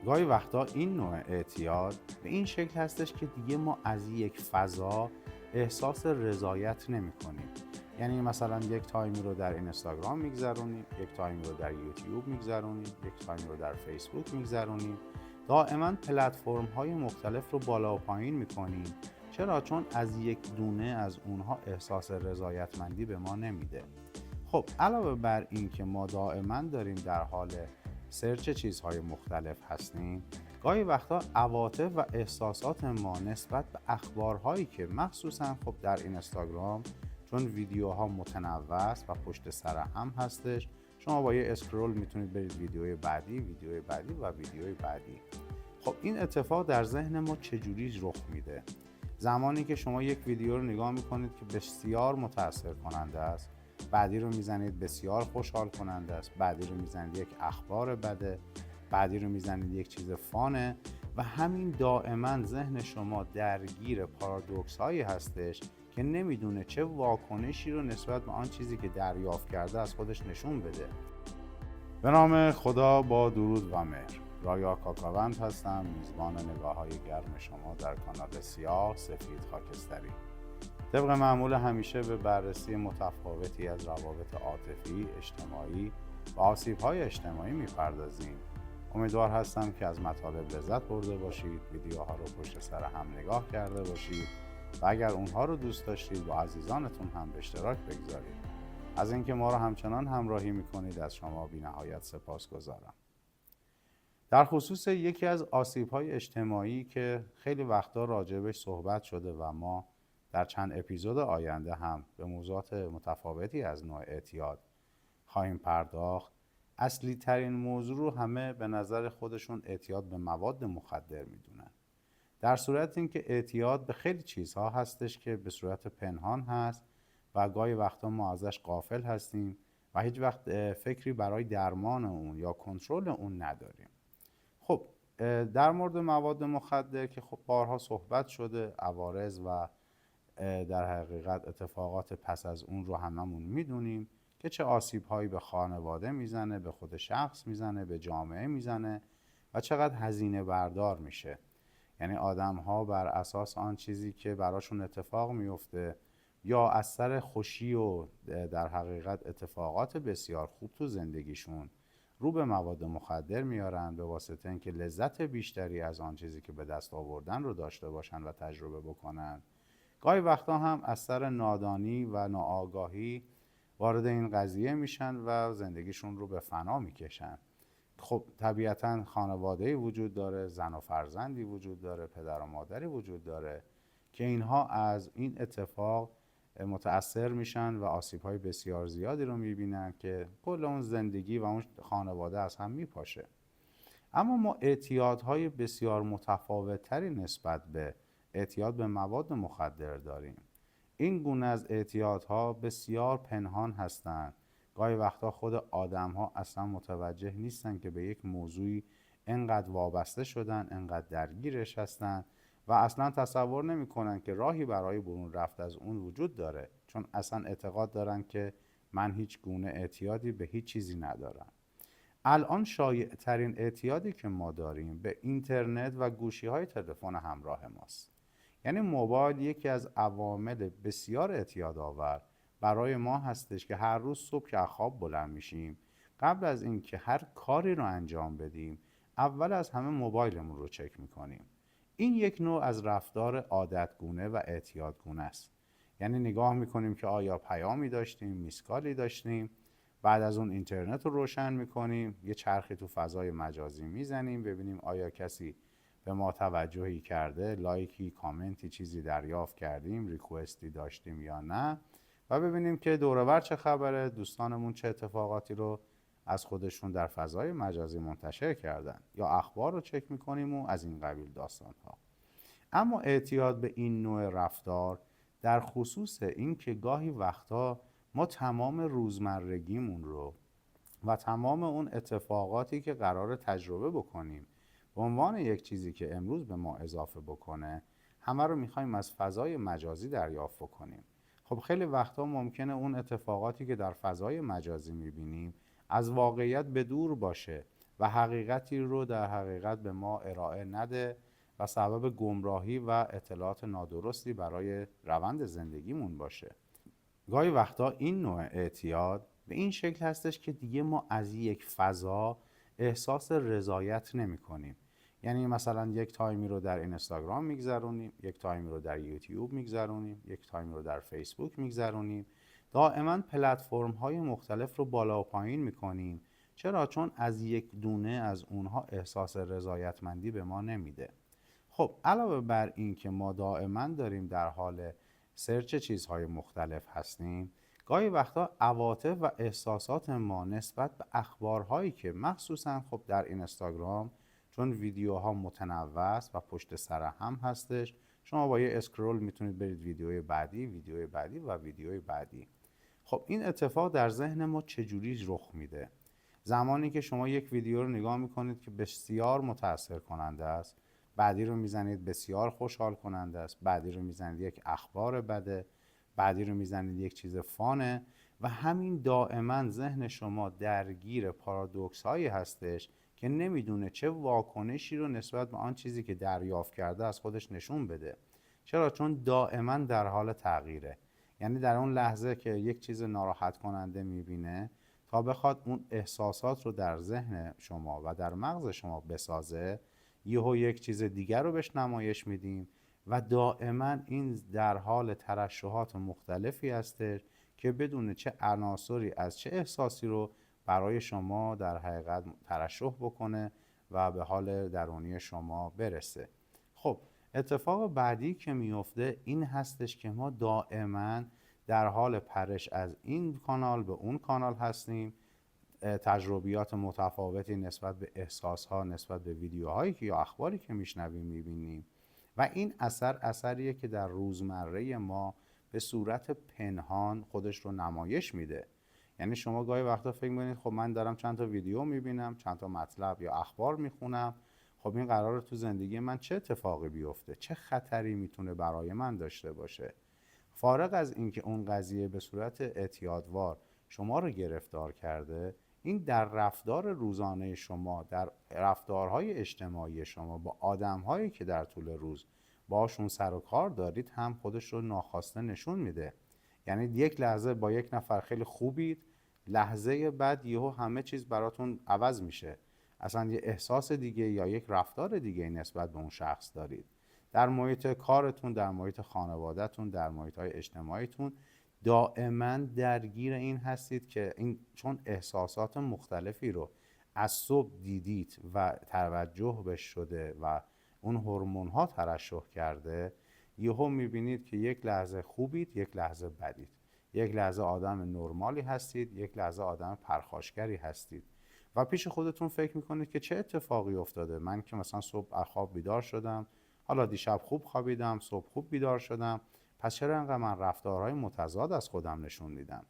گاهی وقتا این نوع اعتیاد به این شکل هستش که دیگه ما از یک فضا احساس رضایت نمی کنیم. یعنی مثلا یک تایمی رو در اینستاگرام میگذرونیم، یک تایمی رو در یوتیوب میگذرونیم، یک تایمی رو در فیسبوک میگذرونیم، دائما پلتفرم های مختلف رو بالا و پایین میکنیم. چرا؟ چون از یک دونه از اونها احساس رضایتمندی به ما نمیده. خب علاوه بر این که ما دائما داریم در حال سرچ چیزهای مختلف هستیم، گاهی وقتا عواطف و احساسات ما نسبت به اخبارهایی که مخصوصا خب در اینستاگرام، چون ویدیوها متنوع است و پشت سر هم هستش، شما با یه اسکرول میتونید برید ویدیوی بعدی، ویدیوی بعدی و ویدیوی بعدی. خب این اتفاق در ذهن ما چجوری رخ میده؟ زمانی که شما یک ویدیو رو نگاه میکنید که بسیار متاثر کننده است، بعدی رو میزنید بسیار خوشحال کننده است، بعدی رو میزنید یک اخبار بده، بعدی رو میزنید یک چیز فانه، و همین دائما ذهن شما درگیر پارادوکس هایی هستش که نمیدونه چه واکنشی رو نسبت به آن چیزی که دریافت کرده از خودش نشون بده. به نام خدا، با درود و مهر. رایا کاکاوند هستم، میزبان نگاه های گرم شما در کانال سیاه سفید خاکستری. طبق معمول همیشه به بررسی متفاوتی از روابط عاطفی، اجتماعی و آسیب‌های اجتماعی میپردازیم. امیدوار هستم که از مطالب لذت برده باشید، ویدیوها رو پشت سر هم نگاه کرده باشید و اگر اونها رو دوست داشتید با عزیزانتون هم به اشتراک بگذارید. از اینکه ما رو همچنان همراهی میکنید از شما بی‌نهایت سپاسگزارم. در خصوص یکی از آسیب‌های اجتماعی که خیلی وقتا راجبش صحبت شده و ما در چند اپیزود آینده هم به موضوعات متفاوتی از نوع اعتیاد خواهیم پرداخت، اصلی ترین موضوع رو همه به نظر خودشون اعتیاد به مواد مخدر میدونن. در صورت اینکه اعتیاد به خیلی چیزها هستش که به صورت پنهان هست و گاهی وقتا ما ازش غافل هستیم و هیچ وقت فکری برای درمان اون یا کنترل اون نداریم. خب در مورد مواد مخدر که خب بارها صحبت شده، عوارض و در حقیقت اتفاقات پس از اون رو هممون میدونیم که چه آسیب‌هایی به خانواده میزنه، به خود شخص میزنه، به جامعه میزنه و چقدر هزینه بردار میشه. یعنی آدم‌ها بر اساس آن چیزی که براشون اتفاق میفته یا از سر خوشی و در حقیقت اتفاقات بسیار خوب تو زندگیشون رو به مواد مخدر میارن، به واسطه اینکه لذت بیشتری از آن چیزی که به دست آوردن رو داشته باشن و تجربه بکنن. گاهی وقتا هم از سر نادانی و ناآگاهی وارد این قضیه میشن و زندگیشون رو به فنا میکشن. خب طبیعتا خانواده‌ای وجود داره، زن و فرزندی وجود داره، پدر و مادری وجود داره که اینها از این اتفاق متأثر میشن و آسیب‌های بسیار زیادی رو میبینن که کل اون زندگی و اون خانواده از هم میپاشه. اما ما اعتیادهای بسیار متفاوت‌تری نسبت به اعتیاد به مواد مخدر داریم. این گونه از اعتیادها بسیار پنهان هستند. گاهی وقتا خود آدم‌ها اصلا متوجه نیستن که به یک موضوعی انقدر وابسته شدن، انقدر درگیرش هستن و اصلا تصور نمی‌کنن که راهی برای برون رفت از اون وجود داره، چون اصلا اعتقاد دارن که من هیچ گونه اعتیادی به هیچ چیزی ندارم. الان شایع ترین اعتیادی که ما داریم به اینترنت و گوشی های تلفن همراه ماست. یعنی موبایل یکی از عوامل بسیار اعتیادآور برای ما هستش که هر روز صبح که از خواب بلند میشیم، قبل از اینکه هر کاری رو انجام بدیم اول از همه موبایلمون رو چک میکنیم. این یک نوع از رفتار عادتگونه و اعتیادگونه است. یعنی نگاه میکنیم که آیا پیامی داشتیم، میسکالی داشتیم، بعد از اون اینترنت رو روشن میکنیم، یه چرخی تو فضای مجازی میزنیم ببینیم آیا کسی به ما توجهی کرده، لایکی، کامنتی، چیزی دریافت کردیم، ریکوستی داشتیم یا نه، و ببینیم که دور و بر چه خبره، دوستانمون چه اتفاقاتی رو از خودشون در فضای مجازی منتشر کردن، یا اخبار رو چک میکنیم و از این قبیل داستان ها. اما اعتیاد به این نوع رفتار در خصوص این که گاهی وقتا ما تمام روزمرگیمون رو و تمام اون اتفاقاتی که قرار تجربه بکنیم به عنوان یک چیزی که امروز به ما اضافه بکنه، همه رو میخوایم از فضای مجازی دریافت بکنیم. خب خیلی وقتا ممکنه اون اتفاقاتی که در فضای مجازی میبینیم از واقعیت به دور باشه و حقیقتی رو در حقیقت به ما ارائه نده و سبب گمراهی و اطلاعات نادرستی برای روند زندگیمون باشه. گاهی وقتا این نوع اعتیاد به این شکل هستش که دیگه ما از یک فضا احساس رضایت نمی کنیم. یعنی مثلا یک تایمی رو در اینستاگرام میگذرونیم، یک تایمی رو در یوتیوب میگذرونیم، یک تایمی رو در فیسبوک میگذرونیم. دائما پلتفرم های مختلف رو بالا و پایین میکنیم. چرا؟ چون از یک دونه از اونها احساس رضایتمندی به ما نمیده. خب علاوه بر این که ما دائما داریم در حال سرچ چیزهای مختلف هستیم، گاهی وقتا عواطف و احساسات ما نسبت به اخبارهایی که مخصوصا خب در اینستاگرام چون ویدیوها متنوع است و پشت سر هم هستش، شما با یه اسکرول میتونید برید ویدیوی بعدی، ویدیوی بعدی و ویدیوی بعدی. خب این اتفاق در ذهن ما چجوری رخ میده؟ زمانی که شما یک ویدیو رو نگاه میکنید که بسیار متاثر کننده است، بعدی رو میزنید بسیار خوشحال کننده است، بعدی رو میزنید یک اخبار بده، بعدی رو میزنید یک چیز فانه و همین دائما ذهن شما درگیر پارادوکس هایی هستش که نمیدونه چه واکنشی رو نسبت به آن چیزی که دریافت کرده از خودش نشون بده. چرا؟ چون دائما در حال تغییره. یعنی در اون لحظه که یک چیز ناراحت کننده میبینه، تا بخواد اون احساسات رو در ذهن شما و در مغز شما بسازه، یهو یک چیز دیگر رو بهش نمایش میدیم و دائما این در حال ترشحات مختلفی هستش که بدون چه عناصری از چه احساسی رو برای شما در حقیقت ترشح بکنه و به حال درونی شما برسه. خب اتفاق بعدی که میفته این هستش که ما دائما در حال پرش از این کانال به اون کانال هستیم. تجربیات متفاوتی نسبت به احساسها، نسبت به ویدیوهایی که یا اخباری که میشنویم میبینیم و این اثریه که در روزمره ما به صورت پنهان خودش رو نمایش میده. یعنی شما گاهی وقتا فکر میکنید خب من دارم چند تا ویدیو میبینم، چند تا مطلب یا اخبار میخونم، خب این قراره تو زندگی من چه اتفاقی بیفته؟ چه خطری میتونه برای من داشته باشه؟ فارغ از اینکه اون قضیه به صورت اعتیادوار شما رو گرفتار کرده، این در رفتار روزانه شما، در رفتارهای اجتماعی شما با آدمهایی که در طول روز باشون سر و کار دارید هم خودش رو ناخواسته نشون میده. یعنی یک لحظه با یک نفر خیلی خوبید، لحظه بعد یهو همه چیز براتون عوض میشه، اصلا یه احساس دیگه یا یک رفتار دیگه نسبت به اون شخص دارید. در محیط کارتون، در محیط خانوادهتون، در محیط‌های اجتماعیتون دائما درگیر این هستید که این چون احساسات مختلفی رو از صبح دیدید و توجه بهش شده و اون هورمون‌ها ترشح کرده، یهو می‌بینید که یک لحظه خوبید، یک لحظه بدید، یک لحظه آدم نرمالی هستید، یک لحظه آدم پرخاشگری هستید و پیش خودتون فکر می‌کنید که چه اتفاقی افتاده؟ من که مثلا صبح از خواب بیدار شدم، حالا دیشب خوب خوابیدم، صبح خوب بیدار شدم، پس چرا انقدر من رفتارهای متضاد از خودم نشون میدم؟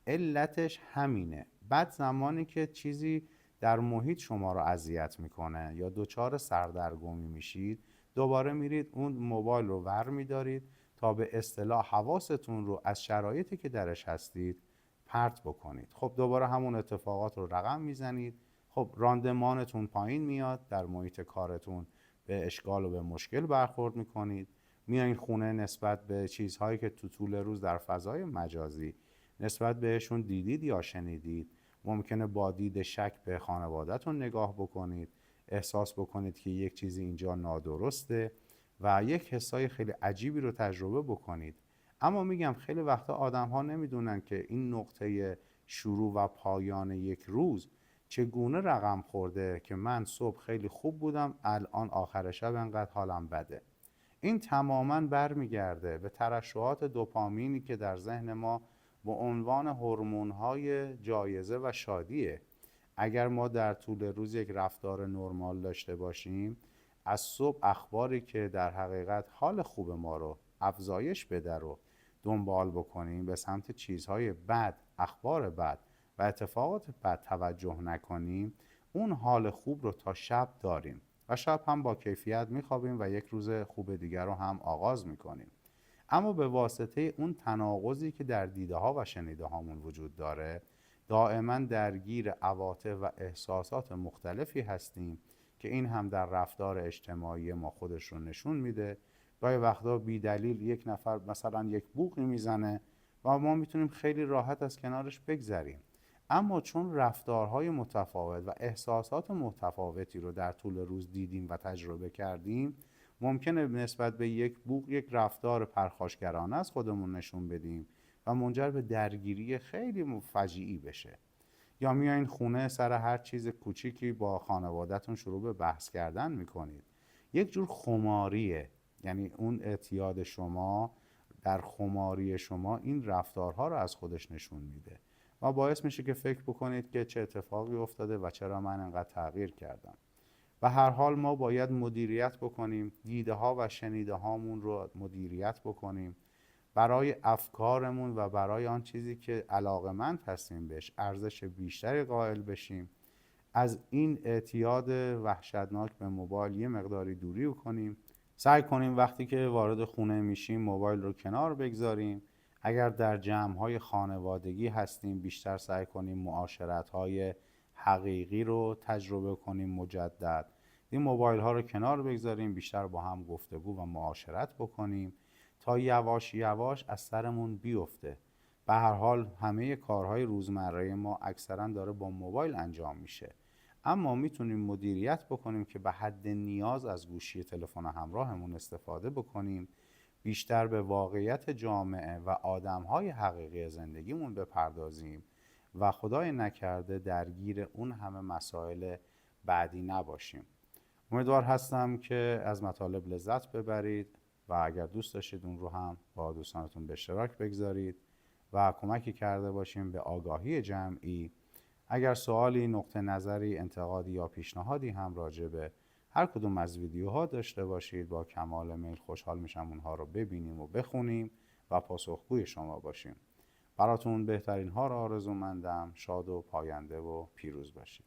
علتش همینه. بعد زمانی که چیزی در محیط شما رو اذیت میکنه یا دچار سردرگمی میشید، دوباره میرید اون موبایل رو ور میدارید تا به اصطلاح حواستون رو از شرایطی که درش هستید پرت بکنید. خب دوباره همون اتفاقات رو رقم میزنید. خب راندمانتون پایین میاد، در محیط کارتون به اشکال و به مشکل برخورد میکنید. میایین خونه نسبت به چیزهایی که تو طول روز در فضای مجازی نسبت بهشون دیدید یا شنیدید، ممکنه با دید شک به خانواده‌تون نگاه بکنید، احساس بکنید که یک چیزی اینجا نادرسته و یک حسای خیلی عجیبی رو تجربه بکنید. اما میگم خیلی وقتا آدم‌ها نمیدونن که این نقطه شروع و پایان یک روز چگونه رقم خورده که من صبح خیلی خوب بودم، الان آخر شب انقدر حالم بده. این تماماً برمیگرده به ترشحات دوپامینی که در ذهن ما به عنوان هورمون‌های جایزه و شادیه. اگر ما در طول روز یک رفتار نرمال داشته باشیم، از صبح اخباری که در حقیقت حال خوب ما رو افزایش بده رو دنبال بکنیم، به سمت چیزهای بد، اخبار بد و اتفاقات بد توجه نکنیم، اون حال خوب رو تا شب داریم و شب هم با کیفیت میخوابیم و یک روز خوب دیگر رو هم آغاز میکنیم. اما به واسطه اون تناقضی که در دیده ها و شنیده هامون وجود داره، دائما درگیر عواطف و احساسات مختلفی هستیم که این هم در رفتار اجتماعی ما خودش رو نشون میده. گاهی وقتا بی دلیل یک نفر مثلا یک بوقی میزنه و ما میتونیم خیلی راحت از کنارش بگذریم، اما چون رفتارهای متفاوت و احساسات متفاوتی رو در طول روز دیدیم و تجربه کردیم، ممکنه نسبت به یک بوق یک رفتار پرخاشگرانه از خودمون نشون بدیم و منجر به درگیری خیلی فجیعی بشه. یا میایین خونه سر هر چیز کوچیکی با خانواده‌تون شروع به بحث کردن میکنید. یک جور خماریه، یعنی اون اعتیاد شما در خماری شما این رفتارها رو از خودش نشون میده و باعث میشه که فکر بکنید که چه اتفاقی افتاده و چرا من انقدر تغییر کردم. و هر حال ما باید مدیریت بکنیم، دیده ها و شنیده هامون رو مدیریت بکنیم، برای افکارمون و برای آن چیزی که علاقمند هستیم بهش ارزش بیشتری قائل بشیم. از این اعتیاد وحشتناک به موبایل یه مقداری دوری کنیم. سعی کنیم وقتی که وارد خونه میشیم موبایل رو کنار بگذاریم. اگر در جمع‌های خانوادگی هستیم بیشتر سعی کنیم معاشرت‌های حقیقی رو تجربه کنیم مجدد. این موبایل ها رو کنار بگذاریم، بیشتر با هم گفتگو و معاشرت بکنیم تا یواش یواش از سرمون بیفته. به هر حال همه کارهای روزمره ما اکثرا داره با موبایل انجام میشه، اما میتونیم مدیریت بکنیم که به حد نیاز از گوشی تلفن همراهمون استفاده بکنیم، بیشتر به واقعیت جامعه و آدمهای حقیقی زندگیمون بپردازیم و خدای نکرده درگیر اون همه مسائل بعدی نباشیم. امیدوار هستم که از مطالب لذت ببرید و اگر دوست داشتید اون رو هم با دوستانتون به اشتراک بگذارید و کمکی کرده باشیم به آگاهی جمعی. اگر سوالی، نقطه نظری، انتقادی یا پیشنهادی هم راجع به هر کدوم از ویدیوها داشته باشید، با کمال میل خوشحال میشم اونها رو ببینیم و بخونیم و پاسخگوی شما باشیم. براتون بهترین ها رو آرزومندم. شاد و پاینده و پیروز باشید.